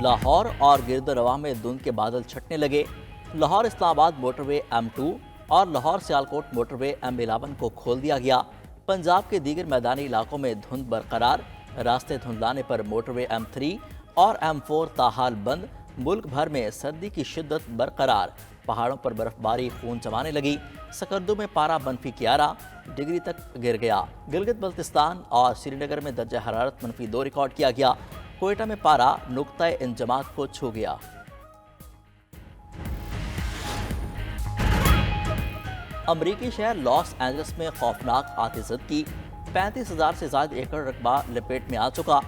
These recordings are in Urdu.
لاہور اور گرد و نواح میں دھند کے بادل چھٹنے لگے۔ لاہور اسلام آباد موٹر وے M2 اور لاہور سیالکوٹ موٹر وے M11 کو کھول دیا گیا۔ پنجاب کے دیگر میدانی علاقوں میں دھند برقرار، راستے دھندلانے پر موٹر وے M3 اور M4 تاحال بند۔ ملک بھر میں سردی کی شدت برقرار، پہاڑوں پر برف باری خون جمانے لگی۔ سکردو میں پارہ -11 ڈگری تک گر گیا۔ گلگت بلتستان اور سری نگر میں درجہ حرارت -2 ریکارڈ کیا گیا۔ کوئٹہ میں پارہ نقطہ انجماد کو چھو گیا۔ امریکی شہر لاس اینجلس میں خوفناک آتش زدگی، 35,000 سے زائد ایکڑ رقبہ لپیٹ میں آ چکا۔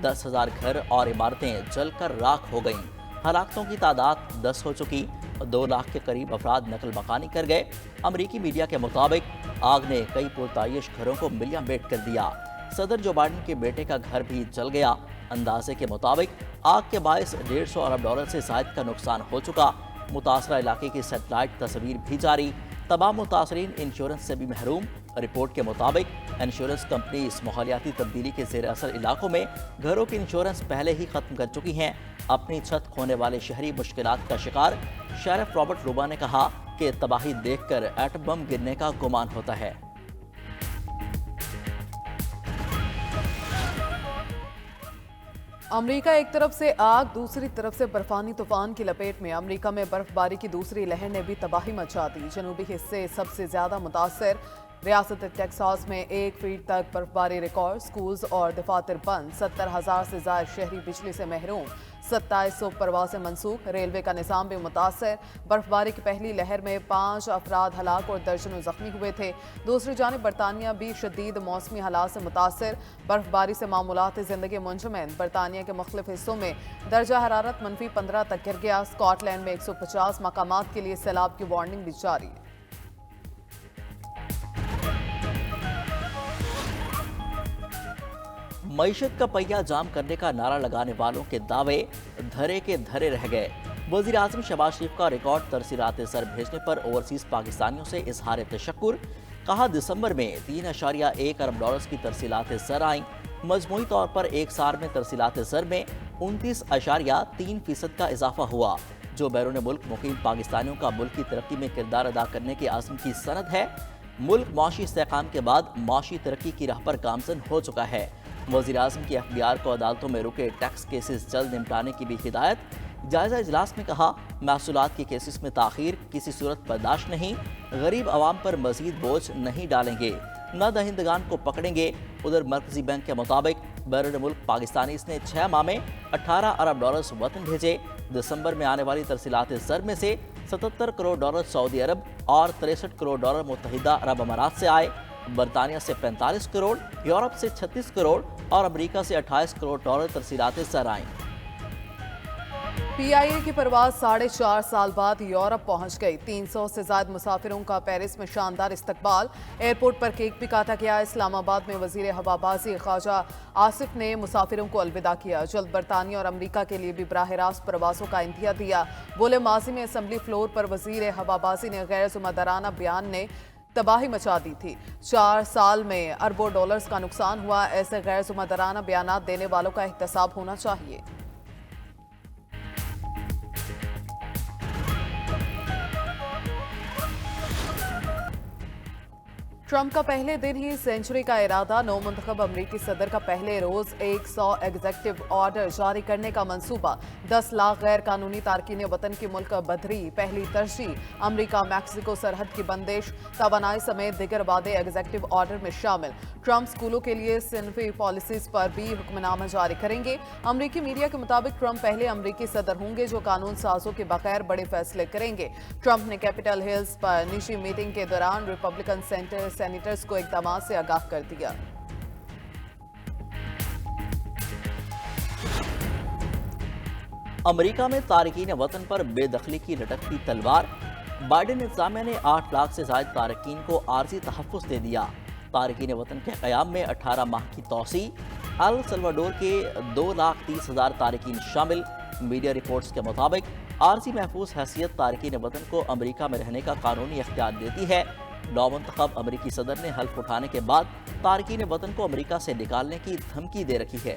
10,000 گھر اور عمارتیں جل کر راکھ ہو گئیں۔ ہلاکتوں کی تعداد 10 ہو چکی، 2 لاکھ کے قریب افراد نقل مکانی کر گئے۔ امریکی میڈیا کے مطابق آگ نے کئی پرتعیش گھروں کو ملیاں میٹ کر دیا۔ صدر جو بائیڈن کے بیٹے کا گھر بھی جل گیا۔ اندازے کے مطابق آگ کے باعث $150 ارب سے زائد کا نقصان ہو چکا۔ متاثرہ علاقے کی سیٹلائٹ تصویر بھی جاری۔ تمام متاثرین انشورنس سے بھی محروم۔ رپورٹ کے مطابق انشورنس کمپنیز ماحولیاتی تبدیلی کے زیر اثر علاقوں میں گھروں کی انشورنس پہلے ہی ختم کر چکی ہیں۔ اپنی چھت کھونے والے شہری مشکلات کا شکار۔ شیرف رابرٹ روبا نے کہا کہ تباہی دیکھ کر ایٹم بم گرنے کا گمان ہوتا ہے۔ امریکہ ایک طرف سے آگ، دوسری طرف سے برفانی طوفان کی لپیٹ میں۔ امریکہ میں برف باری کی دوسری لہر نے بھی تباہی مچا دی۔ جنوبی حصے سب سے زیادہ متاثر۔ ریاست ٹیکساس میں 1 فٹ تک برف باری ریکارڈ، سکولز اور دفاتر بند۔ 70,000 سے زائد شہری بجلی سے محروم، 2700 پروازیں منسوخ۔ ریلوے کا نظام بھی متاثر۔ برف باری کی پہلی لہر میں 5 افراد ہلاک اور درجنوں زخمی ہوئے تھے۔ دوسری جانب برطانیہ بھی شدید موسمی حالات سے متاثر۔ برف باری سے معمولات زندگی منجمد۔ برطانیہ کے مختلف حصوں میں درجہ حرارت -15 تک گر گیا۔ اسکاٹ لینڈ میں 150 مقامات کے لیے سیلاب کی وارننگ بھی جاری۔ معیشت کا پہیہ جام کرنے کا نعرہ لگانے والوں کے دعوے دھرے کے دھرے رہ گئے۔ وزیر اعظم شہباز شریف کا ریکارڈ ترسیلات زر بھیجنے پر اوورسیز پاکستانیوں سے اظہار تشکر۔ کہا دسمبر میں $3.1 ارب کی ترسیلات زر آئیں۔ مجموعی طور پر ایک سال میں ترسیلات زر میں 29.3% کا اضافہ ہوا، جو بیرون ملک مقیم پاکستانیوں کا ملک کی ترقی میں کردار ادا کرنے کے عزم کی سند ہے۔ ملک معاشی استحکام کے بعد معاشی ترقی کی راہ پر گامزن ہو چکا ہے۔ وزیر اعظم کی FBR کو عدالتوں میں رکے ٹیکس کیسز جلد نمٹانے کی بھی ہدایت۔ جائزہ اجلاس میں کہا محصولات کے کیسز میں تاخیر کسی صورت برداشت نہیں، غریب عوام پر مزید بوجھ نہیں ڈالیں گے، نہ دہندگان کو پکڑیں گے۔ ادھر مرکزی بینک کے مطابق بیرون ملک پاکستانیز نے 6 ماہ میں $18 ارب وطن بھیجے۔ دسمبر میں آنے والی ترسیلات زر میں سے $77 کروڑ سعودی عرب اور $63 کروڑ متحدہ عرب امارات سے آئے۔ برطانیہ سے 45 کروڑ، یورپ سے 36 کروڑ اور امریکہ سے $28 کروڑ ترسیلات زر آئیں۔ PIA کی پرواز 4.5 سال بعد یورپ پہنچ گئی۔ 300 سے زائد مسافروں کا پیرس میں شاندار استقبال۔ ایئرپورٹ پر کیک بھی کاٹا گیا۔ اسلام آباد میں وزیر ہوابازی خواجہ آصف نے مسافروں کو الوداع کیا۔ جلد برطانیہ اور امریکہ کے لیے بھی براہ راست پروازوں کا انتہا دیا۔ بولے ماضی میں اسمبلی فلور پر وزیر ہوابازی نے غیر ذمہ دارانہ بیان نے تباہی مچا دی تھی۔ 4 سال میں اربوں ڈالرز کا نقصان ہوا۔ ایسے غیر ذمہ دارانہ بیانات دینے والوں کا احتساب ہونا چاہیے۔ ٹرمپ کا پہلے دن ہی سینچری کا ارادہ۔ نو منتخب امریکی صدر کا پہلے روز 100 ایگزیکٹو آرڈر جاری کرنے کا منصوبہ۔ 10 لاکھ غیر قانونی تارکین وطن کی ملک بدری پہلی ترجیح۔ امریکہ میکسیکو سرحد کی بندش، توانائی سمیت دیگر وعدے ایگزیکٹو آرڈر میں شامل۔ ٹرمپ اسکولوں کے لیے صنفی پالیسیز پر بھی حکم نامہ جاری کریں گے۔ امریکی میڈیا کے مطابق ٹرمپ پہلے امریکی صدر ہوں گے جو قانون سازوں کے بغیر بڑے فیصلے کریں گے۔ ٹرمپ نے کیپٹل ہلز پر نجی میٹنگ کے دوران ریپبلکن سینیٹرز کو اقدامات سے آگاہ کر دیا۔ امریکہ میں تارکین وطن پر بے دخلی کی لٹکتی تلوار۔ بائیڈن انتظامیہ نے 8 لاکھ سے زائد تارکین کو عارضی تحفظ دے دیا۔ تارکین وطن کے قیام میں 18 ماہ کی توسیع۔ ایل سلواڈور کے 2,30,000 تارکین شامل۔ میڈیا رپورٹس کے مطابق عارضی محفوظ حیثیت تارکین وطن کو امریکہ میں رہنے کا قانونی اختیار دیتی ہے۔ نومنتخب امریکی صدر نے حلف اٹھانے کے بعد تارکین وطن کو امریکہ سے نکالنے کی دھمکی دے رکھی ہے۔